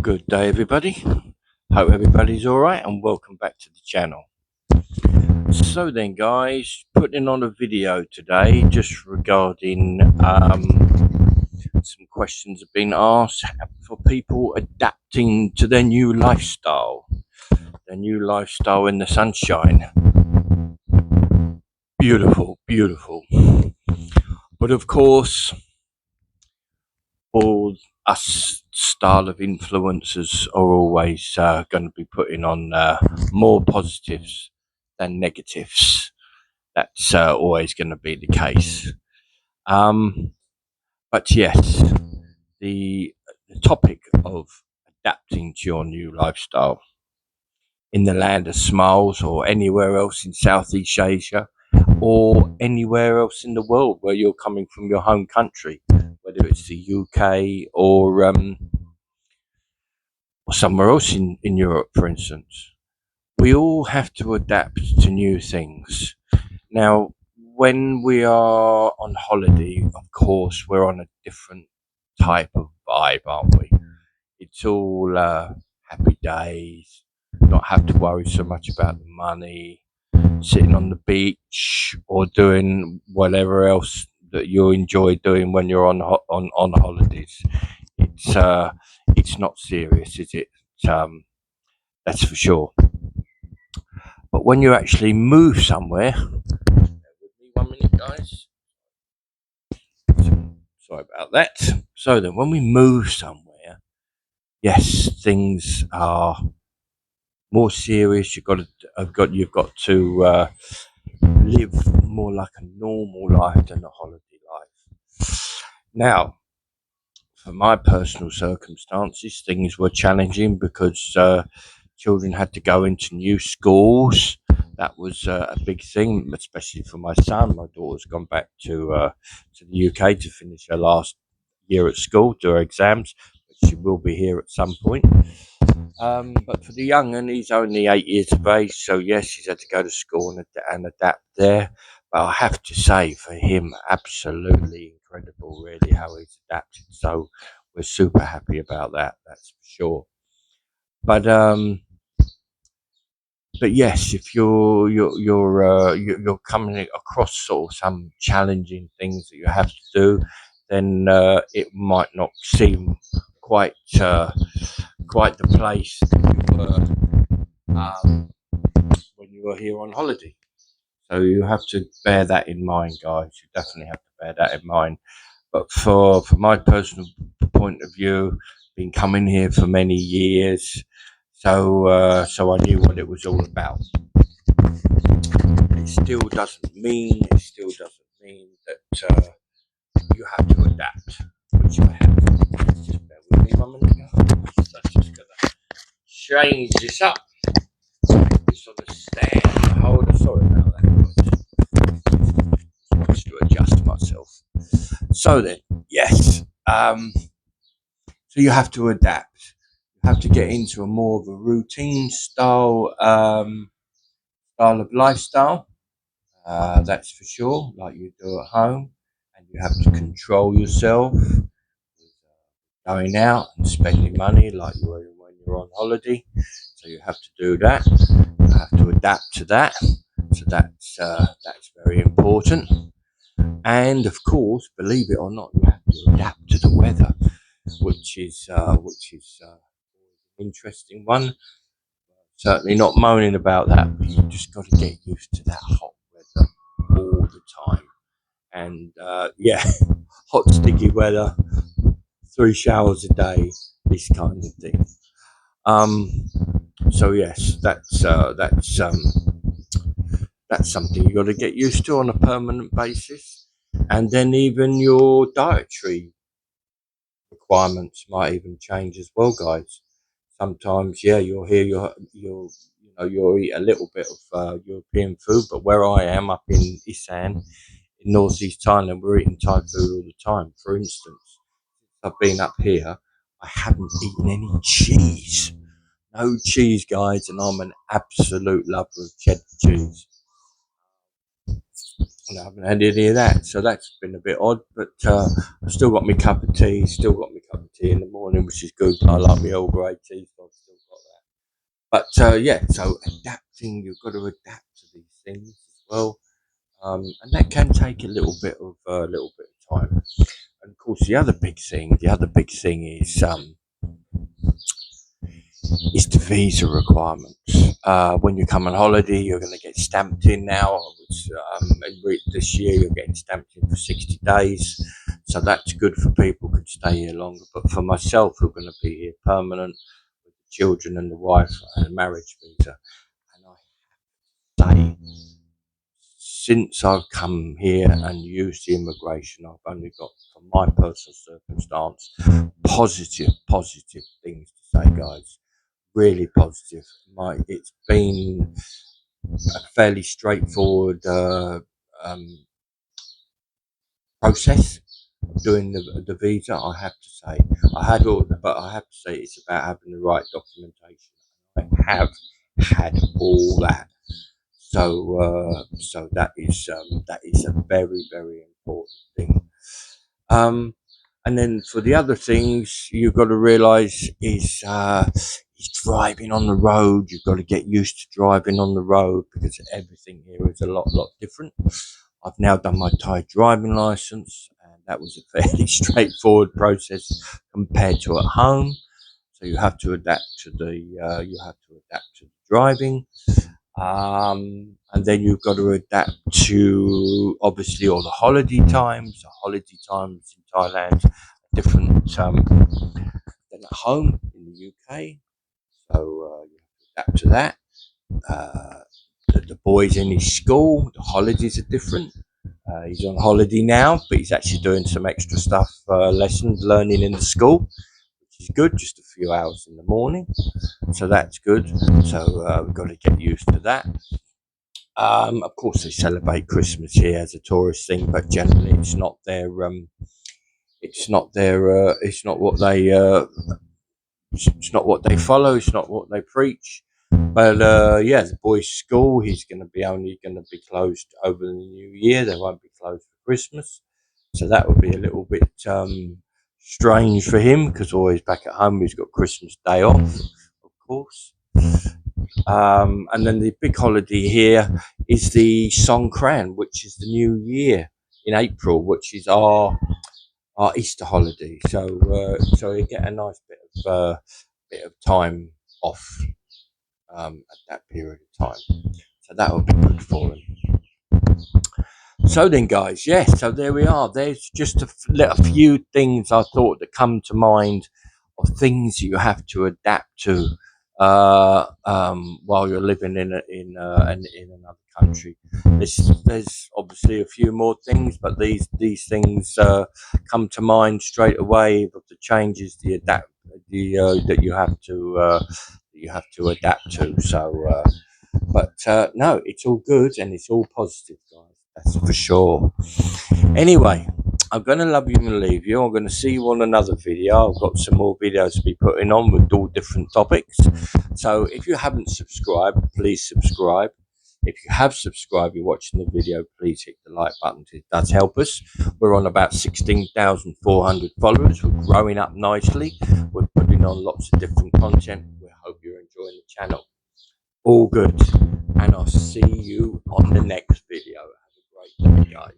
Good day, everybody. Hope everybody's all right, and welcome back to the channel. So then, guys, putting on a video today just regarding some questions have been asked for people adapting to their new lifestyle in the sunshine. Beautiful, beautiful. But of course, all us style of influencers are always going to be putting on more positives than negatives. That's always going to be the case. But yes, the topic of adapting to your new lifestyle in the land of smiles, or anywhere else in Southeast Asia, or anywhere else in the world where you're coming from your home country, whether it's the UK or somewhere else in Europe, for instance. We all have to adapt to new things. Now, when we are on holiday, of course, we're on a different type of vibe, aren't we? It's all happy days, not have to worry so much about the money, sitting on the beach or doing whatever else that you enjoy doing when you're on holidays. It's not serious, is it? That's for sure. But when you actually move somewhere, bear with me 1 minute, guys. Sorry about that. So then, when we move somewhere, yes, things are more serious. You've got to live more like a normal life than a holiday life. Now, for my personal circumstances, things were challenging because children had to go into new schools. That was a big thing, especially for my son. My daughter's gone back to the UK to finish her last year at school, do her exams, but she will be here at some point. But for the young un, he's only 8 years of age, so yes, he's had to go to school and adapt there. But I have to say, for him, absolutely incredible, really, how he's adapted. So we're super happy about that. That's for sure. But yes, if you're coming across sort of some challenging things that you have to do, then it might not seem quite the place that you were when you were here on holiday. So you have to bear that in mind, guys. You definitely have to bear that in mind. But for my personal point of view, been coming here for many years, so I knew what it was all about. It still doesn't mean that you have to adapt, which I have. Just bear with me 1 minute. So I'm just gonna change this up. This on the stand holder. Sorry about that. Just to adjust myself. So then, yes. So you have to adapt. You have to get into a more of a routine style of lifestyle. That's for sure, like you do at home, and you have to control yourself going out and spending money like you were when you're on holiday. So you have to do that. You have to adapt to that. So that's very important. And of course, believe it or not, you have to adapt to the weather, which is an interesting one. Certainly not moaning about that, but you just got to get used to that hot weather all the time. And yeah, hot sticky weather, 3 showers a day, this kind of thing. So yes, that's something you got to get used to on a permanent basis. And then even your dietary requirements might even change as well, guys. Sometimes, yeah, you'll eat a little bit of European food, but where I am up in Isan, in northeast Thailand, we're eating Thai food all the time. For instance, I've been up here, I haven't eaten any cheese. No cheese, guys, and I'm an absolute lover of cheddar cheese. and I haven't had any of that, so that's been a bit odd. But I've still got my cup of tea. Still got my cup of tea in the morning, which is good. I like my Earl Grey tea, so I've still got that. But yeah, so adapting, you've got to adapt to these things as well, and that can take a little bit of time. And of course, the other big thing is the visa requirements. When you come on holiday, you're going to get stamped in now. This year, you're getting stamped in for 60 days. So that's good for people who could stay here longer. But for myself, who're going to be here permanent with the children and the wife and a marriage visa, and I say, since I've come here and used the immigration, I've only got, from my personal circumstance, positive things to say, guys. Really positive. It's been a fairly straightforward um, process of doing the visa. I have to say, but I have to say it's about having the right documentation. I have had all that, so that is a very important thing. Um, and then for the other things, you've got to realise is driving on the road. You've got to get used to driving on the road because everything here is a lot different. I've now done my Thai driving license, and that was a fairly straightforward process compared to at home. So you have to adapt to the driving. And then you've got to adapt to obviously all the holiday times. The holiday times in Thailand are different than at home in the UK. So you have to adapt to that. Uh, the boys in his school, the holidays are different. He's on holiday now, but he's actually doing some extra stuff, lessons, learning in the school, which is good, just a few hours in the morning. So that's good. So we've got to get used to that. Of course, they celebrate Christmas here as a tourist thing, but generally, it's not what it's not what they follow. It's not what they preach. But yeah, the boys' school, he's going to be only going to be closed over the New Year. They won't be closed for Christmas, so that would be a little bit strange for him because always back at home he's got Christmas Day off, of course. And then the big holiday here is the Songkran, which is the New Year in April, which is our Easter holiday. So you get a nice bit of time off at that period of time. So that would be good for them. So then, guys, yes. So there we are. There's just a few things I thought that come to mind of things you have to adapt to while you're living in another country. There's obviously a few more things, but these things come to mind straight away of the changes, that you have to adapt to. But no, it's all good and it's all positive, guys. That's for sure. Anyway, I'm going to love you and leave you. I'm going to see you on another video. I've got some more videos to be putting on with all different topics. So if you haven't subscribed, please subscribe. If you have subscribed, you're watching the video, please hit the like button. It does help us. We're on about 16,400 followers. We're growing up nicely. We're putting on lots of different content. We hope you're enjoying the channel. All good. And I'll see you on the next video. Have a great day, guys.